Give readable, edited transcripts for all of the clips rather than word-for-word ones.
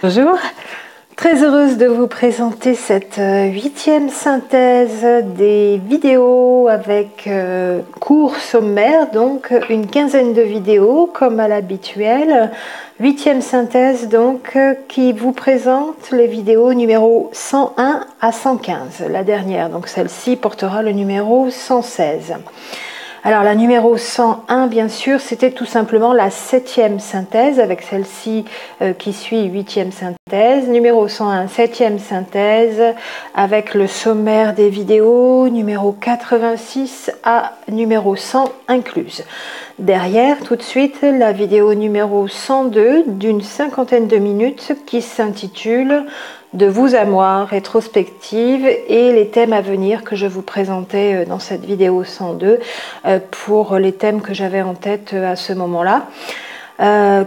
Bonjour, très heureuse de vous présenter cette 8e synthèse des vidéos avec cours sommaire, donc une quinzaine de vidéos comme à l'habituel. 8e synthèse donc qui vous présente les vidéos numéro 101 à 115. La dernière, donc celle-ci, portera le numéro 116. Alors la numéro 101, bien sûr, c'était tout simplement la 7e synthèse, avec celle-ci qui suit 8e synthèse. Numéro 101, 7e synthèse, avec le sommaire des vidéos, numéro 86 à numéro 100 incluse. Derrière, tout de suite, la vidéo numéro 102 d'une cinquantaine de minutes qui s'intitule de vous à moi, rétrospective, et les thèmes à venir que je vous présentais dans cette vidéo 102 pour les thèmes que j'avais en tête à ce moment-là.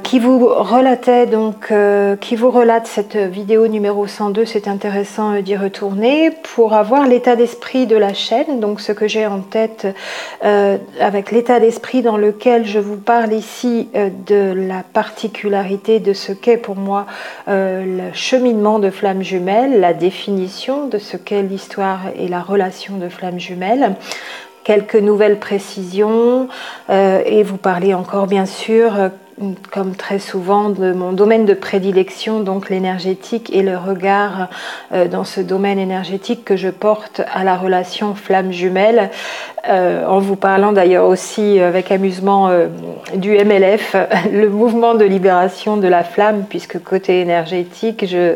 Qui vous relate cette vidéo numéro 102, c'est intéressant d'y retourner pour avoir l'état d'esprit de la chaîne, donc ce que j'ai en tête avec l'état d'esprit dans lequel je vous parle ici de la particularité de ce qu'est pour moi le cheminement de flammes jumelles, la définition de ce qu'est l'histoire et la relation de flammes jumelles. Quelques nouvelles précisions et vous parler encore bien sûr comme très souvent de mon domaine de prédilection, donc l'énergétique et le regard dans ce domaine énergétique que je porte à la relation flamme jumelle, en vous parlant d'ailleurs aussi avec amusement du MLF, le mouvement de libération de la flamme, puisque côté énergétique, je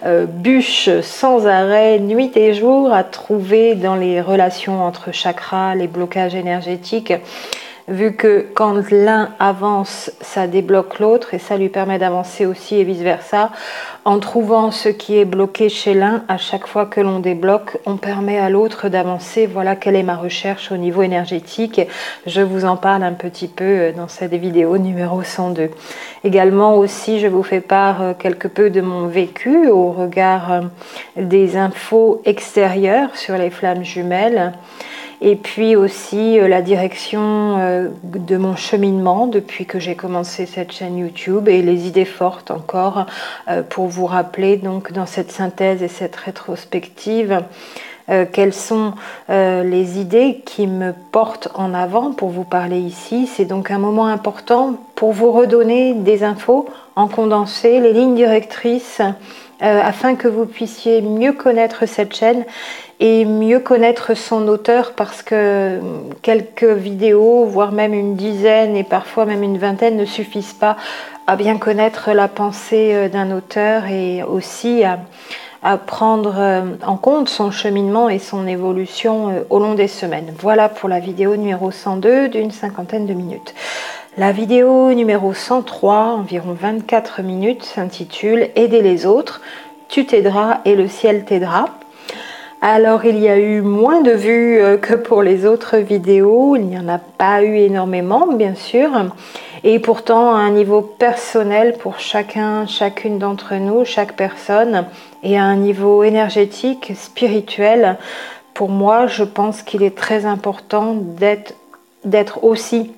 bûche sans arrêt, nuit et jour, à trouver dans les relations entre chakras, les blocages énergétiques, vu que quand l'un avance, ça débloque l'autre et ça lui permet d'avancer aussi et vice-versa. En trouvant ce qui est bloqué chez l'un, à chaque fois que l'on débloque, on permet à l'autre d'avancer. Voilà quelle est ma recherche au niveau énergétique. Je vous en parle un petit peu dans cette vidéo numéro 102. Également aussi, je vous fais part quelque peu de mon vécu au regard des infos extérieures sur les flammes jumelles. Et puis aussi la direction de mon cheminement depuis que j'ai commencé cette chaîne YouTube et les idées fortes encore pour vous rappeler donc dans cette synthèse et cette rétrospective quelles sont les idées qui me portent en avant pour vous parler ici. C'est donc un moment important pour vous redonner des infos en condensé, les lignes directrices afin que vous puissiez mieux connaître cette chaîne et mieux connaître son auteur, parce que quelques vidéos, voire même une dizaine et parfois même une vingtaine ne suffisent pas à bien connaître la pensée d'un auteur et aussi à prendre en compte son cheminement et son évolution au long des semaines. Voilà pour la vidéo numéro 102 d'une cinquantaine de minutes. La vidéo numéro 103, environ 24 minutes, s'intitule « Aider les autres, tu t'aideras et le ciel t'aidera ». Alors il y a eu moins de vues que pour les autres vidéos, il n'y en a pas eu énormément bien sûr, et pourtant à un niveau personnel pour chacune d'entre nous, chaque personne, et à un niveau énergétique, spirituel, pour moi je pense qu'il est très important d'être aussi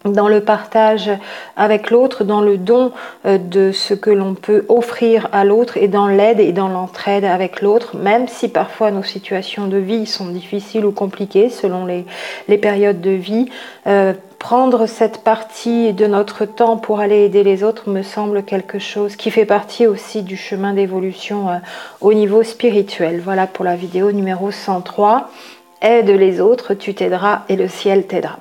dans le partage avec l'autre, dans le don de ce que l'on peut offrir à l'autre et dans l'aide et dans l'entraide avec l'autre, même si parfois nos situations de vie sont difficiles ou compliquées selon les périodes de vie. Prendre cette partie de notre temps pour aller aider les autres me semble quelque chose qui fait partie aussi du chemin d'évolution au niveau spirituel. Voilà pour la vidéo numéro 103. Aide les autres, tu t'aideras et le ciel t'aidera.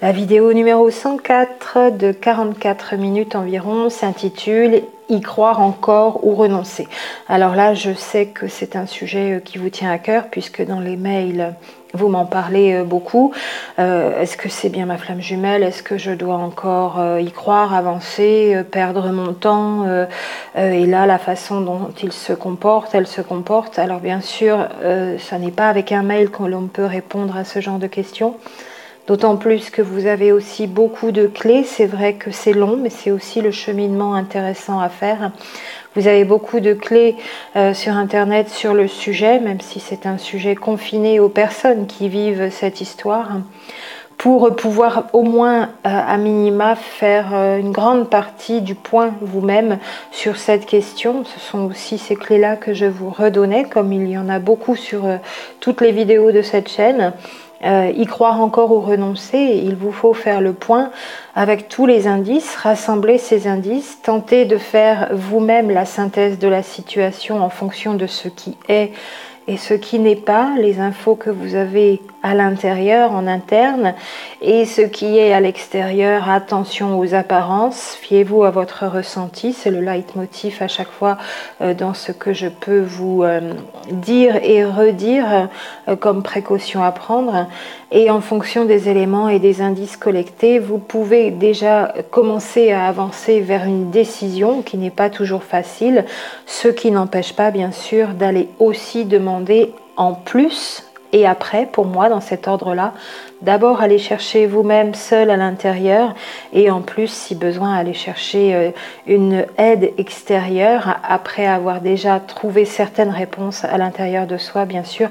La vidéo numéro 104 de 44 minutes environ s'intitule « Y croire encore ou renoncer ». Alors là, je sais que c'est un sujet qui vous tient à cœur puisque dans les mails, vous m'en parlez beaucoup. Est-ce que c'est bien ma flamme jumelle? Est-ce que je dois encore y croire, avancer, perdre mon temps? Et là, la façon dont elle se comporte. Alors bien sûr, ça n'est pas avec un mail que l'on peut répondre à ce genre de questions. D'autant plus que vous avez aussi beaucoup de clés. C'est vrai que c'est long, mais c'est aussi le cheminement intéressant à faire. Vous avez beaucoup de clés sur Internet sur le sujet, même si c'est un sujet confiné aux personnes qui vivent cette histoire, pour pouvoir au moins à minima faire une grande partie du point vous-même sur cette question. Ce sont aussi ces clés-là que je vous redonnais, comme il y en a beaucoup sur toutes les vidéos de cette chaîne. Y croire encore ou renoncer, il vous faut faire le point avec tous les indices, rassembler ces indices, tenter de faire vous-même la synthèse de la situation en fonction de ce qui est et ce qui n'est pas, les infos que vous avez à l'intérieur, en interne, et ce qui est à l'extérieur. Attention aux apparences, fiez-vous à votre ressenti, c'est le leitmotiv à chaque fois dans ce que je peux vous dire et redire comme précaution à prendre. Et en fonction des éléments et des indices collectés, vous pouvez déjà commencer à avancer vers une décision qui n'est pas toujours facile, ce qui n'empêche pas bien sûr d'aller aussi demander en plus. Et après, pour moi, dans cet ordre-là, d'abord aller chercher vous-même seul à l'intérieur et en plus, si besoin, aller chercher une aide extérieure après avoir déjà trouvé certaines réponses à l'intérieur de soi, bien sûr,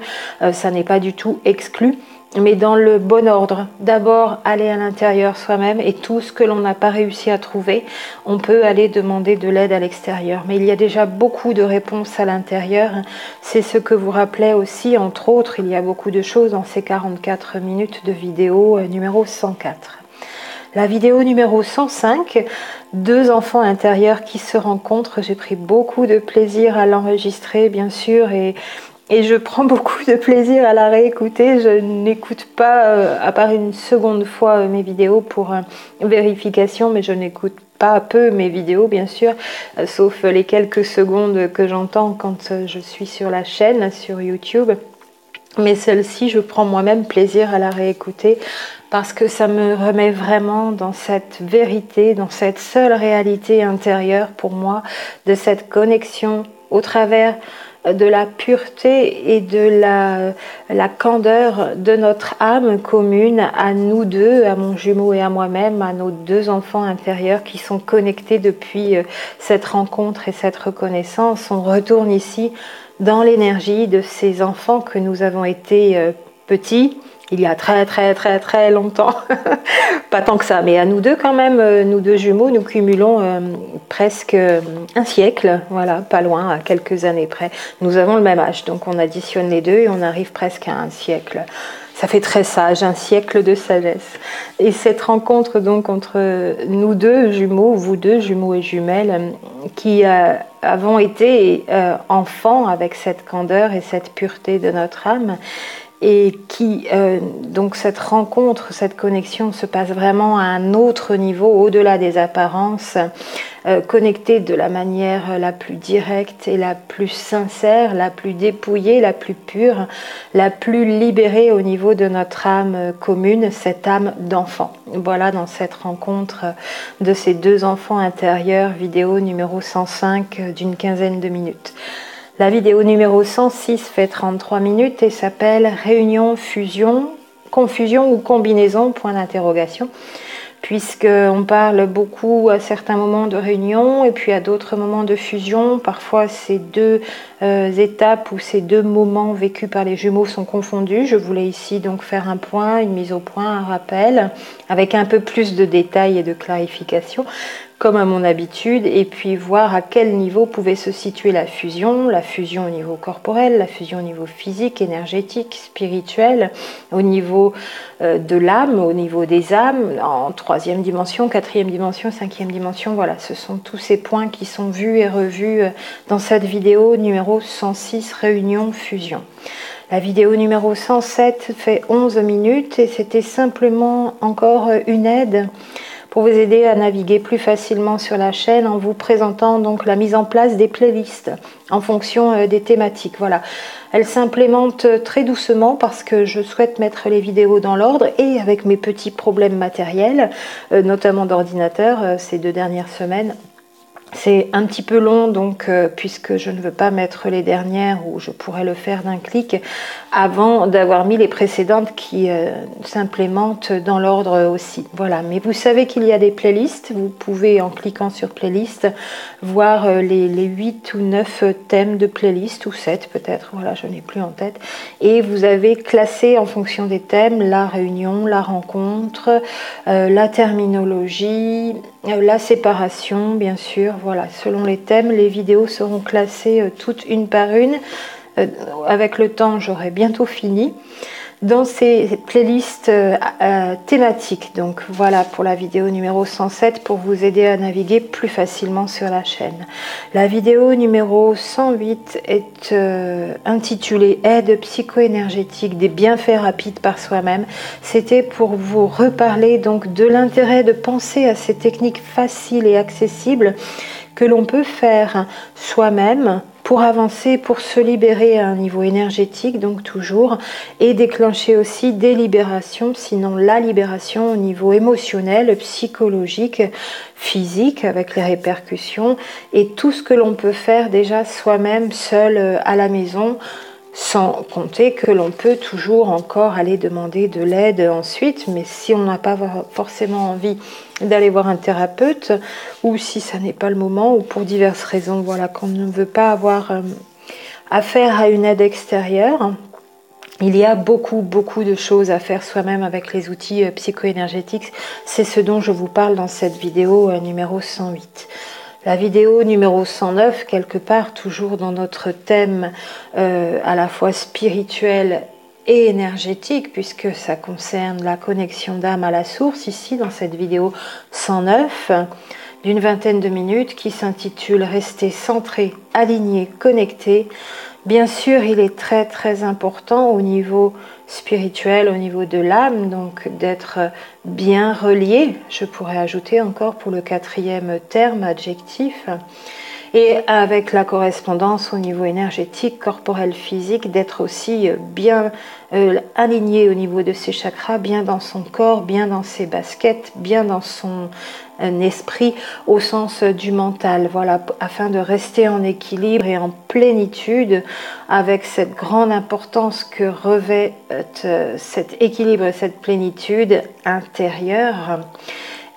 ça n'est pas du tout exclu. Mais dans le bon ordre, d'abord aller à l'intérieur soi-même et tout ce que l'on n'a pas réussi à trouver, on peut aller demander de l'aide à l'extérieur. Mais il y a déjà beaucoup de réponses à l'intérieur. C'est ce que vous rappelez aussi, entre autres, il y a beaucoup de choses dans ces 44 minutes de vidéo numéro 104. La vidéo numéro 105, deux enfants intérieurs qui se rencontrent. J'ai pris beaucoup de plaisir à l'enregistrer, bien sûr, et je prends beaucoup de plaisir à la réécouter. Je n'écoute pas, à part une seconde fois, mes vidéos pour vérification, mais je n'écoute pas peu mes vidéos, bien sûr, sauf les quelques secondes que j'entends quand je suis sur la chaîne, sur YouTube. Mais celle-ci, je prends moi-même plaisir à la réécouter parce que ça me remet vraiment dans cette vérité, dans cette seule réalité intérieure pour moi, de cette connexion au travers de la pureté et de la candeur de notre âme commune à nous deux, à mon jumeau et à moi-même, à nos deux enfants intérieurs qui sont connectés depuis cette rencontre et cette reconnaissance. On retourne ici dans l'énergie de ces enfants que nous avons été petits, il y a très longtemps, pas tant que ça, mais à nous deux quand même, nous deux jumeaux, nous cumulons presque un siècle, voilà, pas loin, à quelques années près. Nous avons le même âge, donc on additionne les deux et on arrive presque à un siècle. Ça fait très sage, un siècle de sagesse. Et cette rencontre donc entre nous deux jumeaux, vous deux jumeaux et jumelles, qui avons été enfants avec cette candeur et cette pureté de notre âme, et qui, donc cette rencontre, cette connexion se passe vraiment à un autre niveau, au-delà des apparences, connectée de la manière la plus directe et la plus sincère, la plus dépouillée, la plus pure, la plus libérée au niveau de notre âme commune, cette âme d'enfant. Voilà, dans cette rencontre de ces deux enfants intérieurs, vidéo numéro 105 d'une quinzaine de minutes. La vidéo numéro 106 fait 33 minutes et s'appelle Réunion, fusion, confusion ou combinaison, point d'interrogation, puisqu'on parle beaucoup à certains moments de réunion et puis à d'autres moments de fusion. Parfois ces deux étapes ou ces deux moments vécus par les jumeaux sont confondus. Je voulais ici donc faire un point, une mise au point, un rappel, avec un peu plus de détails et de clarification, comme à mon habitude, et puis voir à quel niveau pouvait se situer la fusion au niveau corporel, la fusion au niveau physique, énergétique, spirituel, au niveau de l'âme, au niveau des âmes, en troisième dimension, quatrième dimension, cinquième dimension. Voilà, ce sont tous ces points qui sont vus et revus dans cette vidéo numéro 106, Réunion, fusion. La vidéo numéro 107 fait 11 minutes et c'était simplement encore une aide pour vous aider à naviguer plus facilement sur la chaîne en vous présentant donc la mise en place des playlists en fonction des thématiques. Voilà, elle s'implémente très doucement parce que je souhaite mettre les vidéos dans l'ordre et avec mes petits problèmes matériels, notamment d'ordinateur ces 2 dernières semaines. C'est un petit peu long, donc puisque je ne veux pas mettre les dernières où je pourrais le faire d'un clic avant d'avoir mis les précédentes qui s'implémentent dans l'ordre aussi. Voilà, mais vous savez qu'il y a des playlists. Vous pouvez, en cliquant sur playlist, voir les 8 ou 9 thèmes de playlist, ou 7 peut-être, voilà, je n'ai plus en tête. Et vous avez classé en fonction des thèmes la réunion, la rencontre, la terminologie, la séparation, bien sûr. Voilà, selon les thèmes, les vidéos seront classées toutes une par une. Avec le temps, j'aurai bientôt fini. Dans ces playlists thématiques. Donc voilà pour la vidéo numéro 107 pour vous aider à naviguer plus facilement sur la chaîne. La vidéo numéro 108 est intitulée Aide psycho-énergétique des bienfaits rapides par soi-même. C'était pour vous reparler donc de l'intérêt de penser à ces techniques faciles et accessibles que l'on peut faire soi-même pour avancer, pour se libérer à un niveau énergétique, donc toujours, et déclencher aussi des libérations, sinon la libération au niveau émotionnel, psychologique, physique, avec les répercussions, et tout ce que l'on peut faire déjà soi-même, seul à la maison, sans compter que l'on peut toujours encore aller demander de l'aide ensuite, mais si on n'a pas forcément envie d'aller voir un thérapeute, ou si ça n'est pas le moment, ou pour diverses raisons, voilà, qu'on ne veut pas avoir affaire à une aide extérieure, il y a beaucoup de choses à faire soi-même avec les outils psycho-énergétiques. C'est ce dont je vous parle dans cette vidéo numéro 108. La vidéo numéro 109, quelque part, toujours dans notre thème à la fois spirituel et énergétique, puisque ça concerne la connexion d'âme à la source, ici, dans cette vidéo 109, d'une vingtaine de minutes, qui s'intitule « Rester centré, aligné, connecté ». Bien sûr, il est très important au niveau spirituel, au niveau de l'âme, donc d'être bien relié. Je pourrais ajouter encore pour le 4e terme, adjectif. Et avec la correspondance au niveau énergétique, corporel, physique, d'être aussi bien aligné au niveau de ses chakras, bien dans son corps, bien dans ses baskets, bien dans son esprit au sens du mental, voilà, afin de rester en équilibre et en plénitude avec cette grande importance que revêt cet équilibre et cette plénitude intérieure.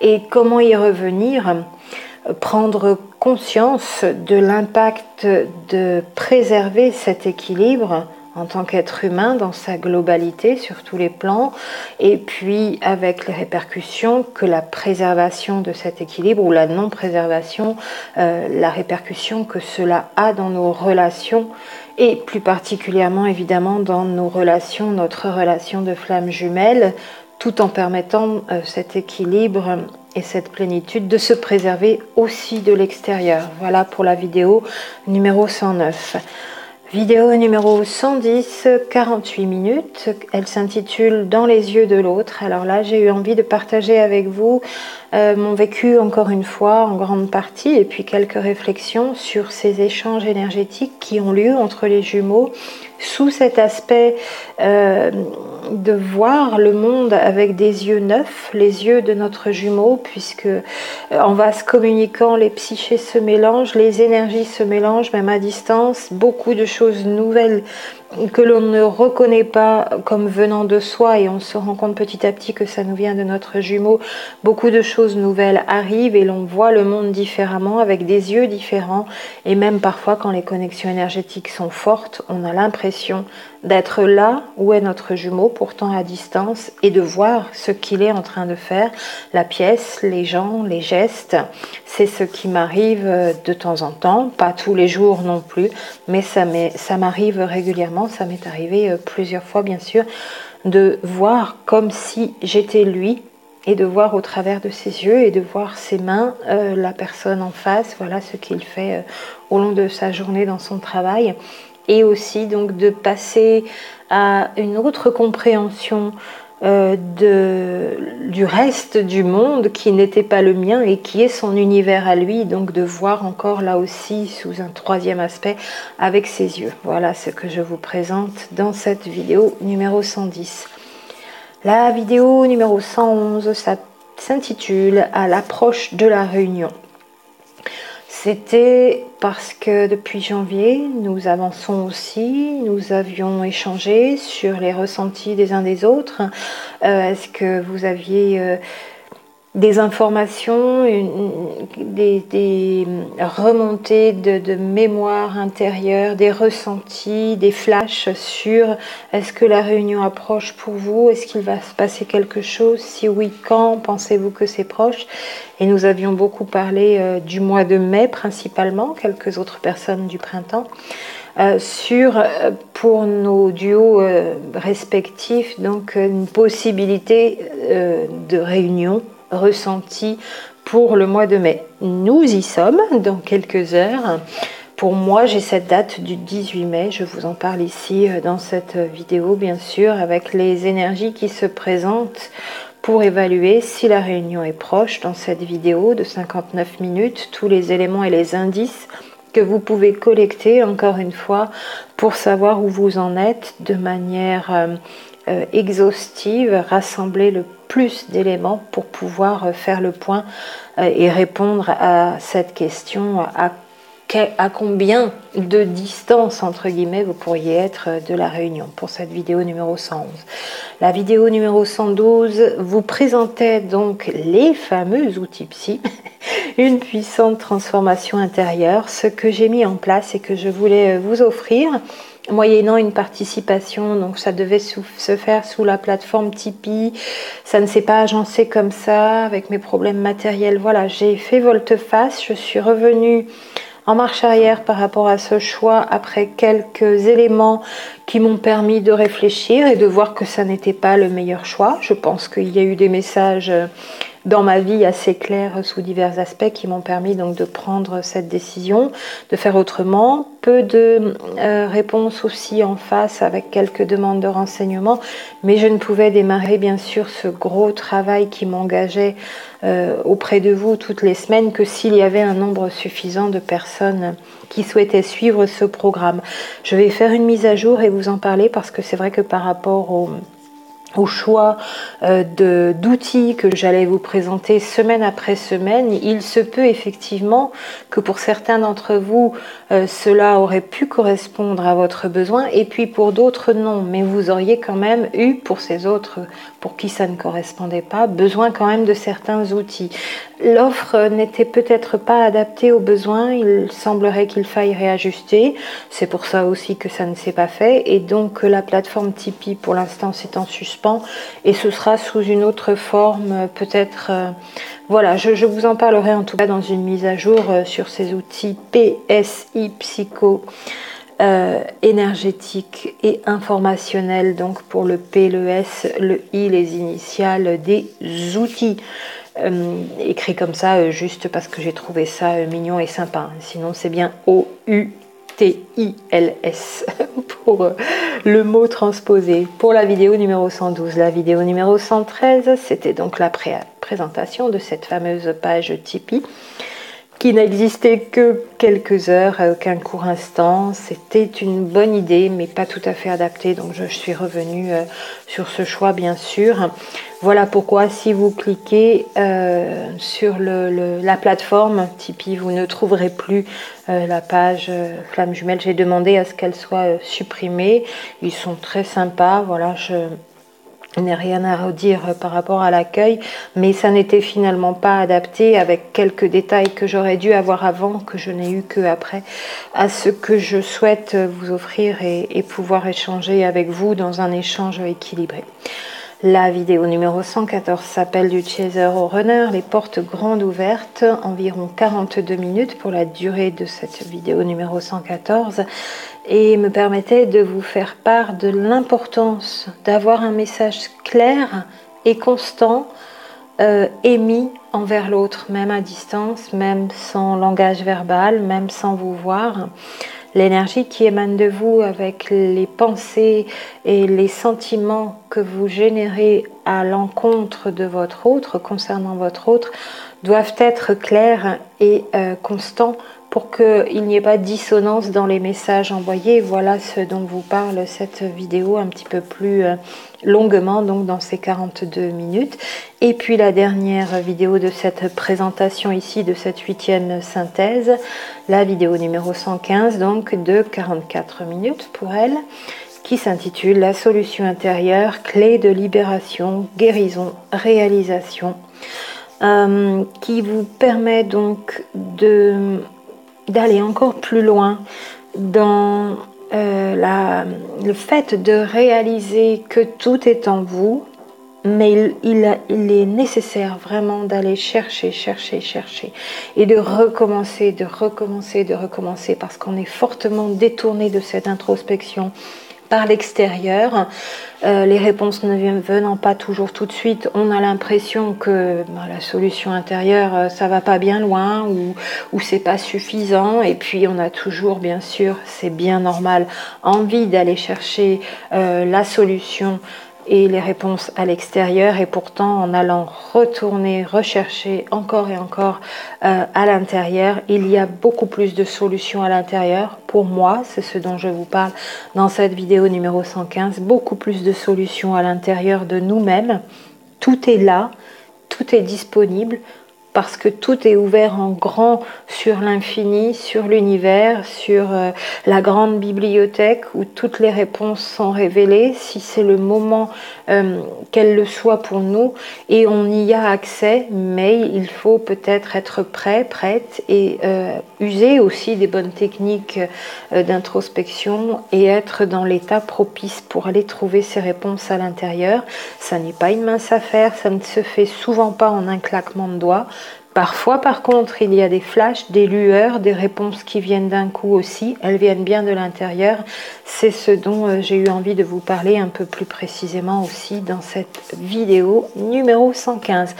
Et comment y revenir ? Prendre conscience de l'impact de préserver cet équilibre en tant qu'être humain dans sa globalité sur tous les plans, et puis avec les répercussions que la préservation de cet équilibre ou la non-préservation, la répercussion que cela a dans nos relations, et plus particulièrement évidemment dans nos relations, notre relation de flamme jumelle, tout en permettant cet équilibre et cette plénitude de se préserver aussi de l'extérieur. Voilà pour la vidéo numéro 109. Vidéo numéro 110, 48 minutes. Elle s'intitule « Dans les yeux de l'autre ». Alors là, j'ai eu envie de partager avec vous mon vécu, encore une fois, en grande partie, et puis quelques réflexions sur ces échanges énergétiques qui ont lieu entre les jumeaux, sous cet aspect de voir le monde avec des yeux neufs, les yeux de notre jumeau, puisque en vase communicant, les psychés se mélangent, les énergies se mélangent, même à distance, beaucoup de choses nouvelles que l'on ne reconnaît pas comme venant de soi, et on se rend compte petit à petit que ça nous vient de notre jumeau. Beaucoup de choses nouvelles arrivent et l'on voit le monde différemment, avec des yeux différents, et même parfois quand les connexions énergétiques sont fortes, on a l'impression d'être là où est notre jumeau, pourtant à distance, et de voir ce qu'il est en train de faire, la pièce, les gens, les gestes. C'est ce qui m'arrive de temps en temps, pas tous les jours non plus, mais ça m'arrive régulièrement, ça m'est arrivé plusieurs fois bien sûr, de voir comme si j'étais lui, et de voir au travers de ses yeux et de voir ses mains, la personne en face, voilà ce qu'il fait au long de sa journée dans son travail. Et aussi donc de passer à une autre compréhension du reste du monde qui n'était pas le mien et qui est son univers à lui, donc de voir encore là aussi sous un 3e aspect avec ses yeux. Voilà ce que je vous présente dans cette vidéo numéro 110. La vidéo numéro 111, ça s'intitule « À l'approche de la réunion ». C'était parce que depuis janvier, nous avançons aussi, nous avions échangé sur les ressentis des uns des autres. Est-ce que vous aviez des informations, des remontées de mémoire intérieure, des ressentis, des flashs sur est-ce que la réunion approche pour vous, est-ce qu'il va se passer quelque chose, si oui, quand pensez-vous que c'est proche? Et nous avions beaucoup parlé du mois de mai principalement, quelques autres personnes du printemps, pour nos duos respectifs, donc une possibilité de réunion ressenti pour le mois de mai. Nous y sommes dans quelques heures. Pour moi, j'ai cette date du 18 mai. Je vous en parle ici dans cette vidéo, bien sûr, avec les énergies qui se présentent pour évaluer si la réunion est proche dans cette vidéo de 59 minutes, tous les éléments et les indices que vous pouvez collecter, encore une fois, pour savoir où vous en êtes de manière exhaustive, rassembler le plus d'éléments pour pouvoir faire le point et répondre à cette question, à combien de distance, entre guillemets, vous pourriez être de la réunion pour cette vidéo numéro 111. La vidéo numéro 112 vous présentait donc les fameux outils psy, une puissante transformation intérieure, ce que j'ai mis en place et que je voulais vous offrir, moyennant une participation. Donc ça devait se faire sous la plateforme Tipeee, ça ne s'est pas agencé comme ça, avec mes problèmes matériels. Voilà, j'ai fait volte-face, je suis revenue en marche arrière par rapport à ce choix après quelques éléments qui m'ont permis de réfléchir et de voir que ça n'était pas le meilleur choix. Je pense qu'il y a eu des messages dans ma vie assez clairs sous divers aspects qui m'ont permis donc de prendre cette décision, de faire autrement. Peu de réponses aussi en face avec quelques demandes de renseignements, mais je ne pouvais démarrer bien sûr ce gros travail qui m'engageait auprès de vous toutes les semaines que s'il y avait un nombre suffisant de personnes qui souhaitaient suivre ce programme. Je vais faire une mise à jour et vous en parler parce que c'est vrai que par rapport au choix d'outils que j'allais vous présenter semaine après semaine, il se peut effectivement que pour certains d'entre vous, cela aurait pu correspondre à votre besoin et puis pour d'autres non, mais vous auriez quand même eu, pour ces autres pour qui ça ne correspondait pas, besoin quand même de certains outils. L'offre n'était peut-être pas adaptée aux besoins, il semblerait qu'il faille réajuster, c'est pour ça aussi que ça ne s'est pas fait et donc la plateforme Tipeee pour l'instant c'est en suspens et ce sera sous une autre forme peut-être, voilà, je vous en parlerai en tout cas dans une mise à jour sur ces outils PSI Psycho énergétique et informationnel, donc pour le P, le S, le I, les initiales des outils. Écrit comme ça juste parce que j'ai trouvé ça mignon et sympa. Sinon c'est bien OUTILS pour le mot transposé. Pour la vidéo numéro 112, la vidéo numéro 113, c'était donc la présentation de cette fameuse page Tipeee qui n'existait que quelques heures, à aucun court instant. C'était une bonne idée, mais pas tout à fait adaptée. Donc je suis revenue sur ce choix, bien sûr. Voilà pourquoi, si vous cliquez sur la plateforme Tipeee, vous ne trouverez plus la page Flamme Jumelle. J'ai demandé à ce qu'elle soit supprimée. Ils sont très sympas. Voilà, je n'ai rien à redire par rapport à l'accueil, mais ça n'était finalement pas adapté avec quelques détails que j'aurais dû avoir avant, que je n'ai eu que après, à ce que je souhaite vous offrir et pouvoir échanger avec vous dans un échange équilibré. La vidéo numéro 114 s'appelle du chaser au runner, les portes grandes ouvertes, environ 42 minutes pour la durée de cette vidéo numéro 114 et me permettait de vous faire part de l'importance d'avoir un message clair et constant émis envers l'autre, même à distance, même sans langage verbal, même sans vous voir. L'énergie qui émane de vous avec les pensées et les sentiments que vous générez à l'encontre de votre autre, concernant votre autre, doivent être clairs et constants pour qu'il n'y ait pas de dissonance dans les messages envoyés. Voilà ce dont vous parle cette vidéo un petit peu plus longuement, donc dans ces 42 minutes. Et puis la dernière vidéo de cette présentation ici, de cette 8e synthèse, la vidéo numéro 115, donc de 44 minutes pour elle, qui s'intitule La solution intérieure, clé de libération, guérison, réalisation, qui vous permet donc d'aller encore plus loin dans le fait de réaliser que tout est en vous, mais il est nécessaire vraiment d'aller chercher et de recommencer, parce qu'on est fortement détourné de cette introspection par l'extérieur. Les réponses ne venant pas toujours tout de suite, on a l'impression que la solution intérieure, ça va pas bien loin ou c'est pas suffisant, et puis on a toujours, bien sûr, c'est bien normal, envie d'aller chercher la solution et les réponses à l'extérieur, et pourtant en allant retourner, rechercher encore et encore à l'intérieur, il y a beaucoup plus de solutions à l'intérieur. Pour moi, c'est ce dont je vous parle dans cette vidéo numéro 115, beaucoup plus de solutions à l'intérieur de nous-mêmes. Tout est là, tout est disponible, parce que tout est ouvert en grand sur l'infini, sur l'univers, sur la grande bibliothèque où toutes les réponses sont révélées, si c'est le moment qu'elles le soient pour nous, et on y a accès, mais il faut peut-être être prêt, prête, et user aussi des bonnes techniques d'introspection et être dans l'état propice pour aller trouver ces réponses à l'intérieur. Ça n'est pas une mince affaire, ça ne se fait souvent pas en un claquement de doigts. Parfois, par contre, il y a des flashs, des lueurs, des réponses qui viennent d'un coup aussi. Elles viennent bien de l'intérieur. C'est ce dont j'ai eu envie de vous parler un peu plus précisément aussi dans cette vidéo numéro 115.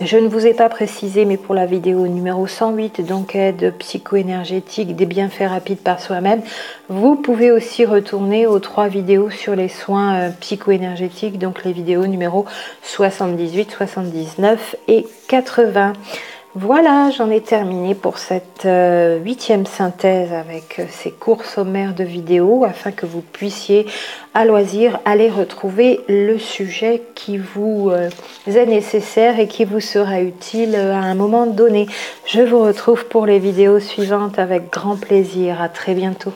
Je ne vous ai pas précisé, mais pour la vidéo numéro 108, donc aide psycho-énergétique, des bienfaits rapides par soi-même, vous pouvez aussi retourner aux 3 vidéos sur les soins psycho-énergétiques, donc les vidéos numéro 78, 79 et 80. Voilà, j'en ai terminé pour cette 8e synthèse avec ces courts sommaires de vidéos, afin que vous puissiez à loisir aller retrouver le sujet qui vous est nécessaire et qui vous sera utile à un moment donné. Je vous retrouve pour les vidéos suivantes avec grand plaisir. À très bientôt.